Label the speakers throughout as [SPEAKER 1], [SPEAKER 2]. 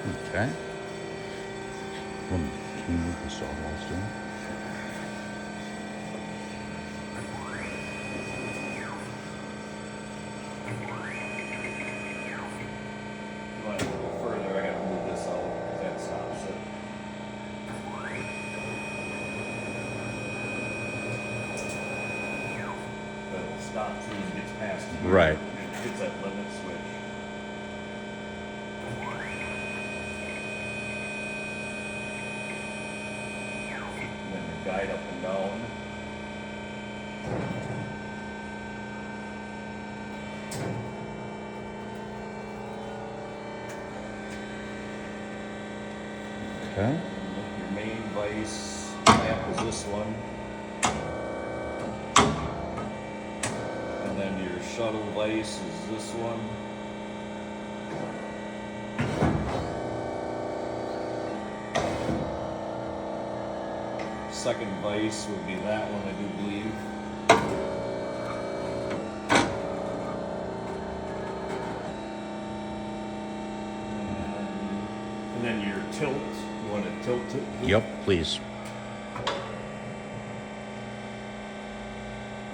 [SPEAKER 1] Okay. Can you move the saw while it's doing it?
[SPEAKER 2] If you want to go further, I gotta move this out because that stops it. But it stops when it gets past here.
[SPEAKER 1] Right.
[SPEAKER 2] It hits that limit switch. And then your guide up and down.
[SPEAKER 1] Okay.
[SPEAKER 2] Your main vise clamp is this one. And then your shuttle vise is this one. Second vise would be that one, I do believe. And then your tilt, you want to tilt it?
[SPEAKER 1] Yep, please.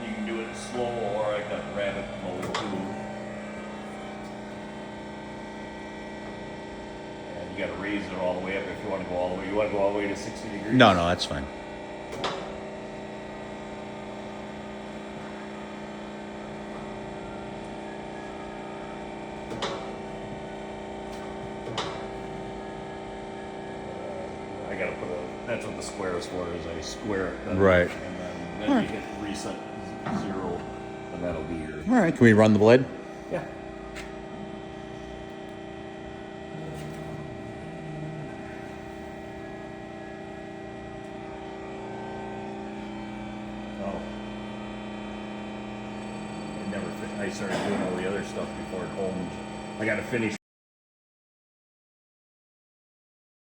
[SPEAKER 2] You can do it slow, or I got rabbit mode too. And you got to raise it all the way up if you want to go all the way. You want to go all the way to 60 degrees?
[SPEAKER 1] No, that's fine.
[SPEAKER 2] I got to put that's what the square is for, is I square it. Then,
[SPEAKER 1] Right.
[SPEAKER 2] And then you hit reset 0, and that'll be your...
[SPEAKER 1] All right, can we run the blade?
[SPEAKER 2] Yeah. Oh. I started doing all the other stuff before it homed. I got to finish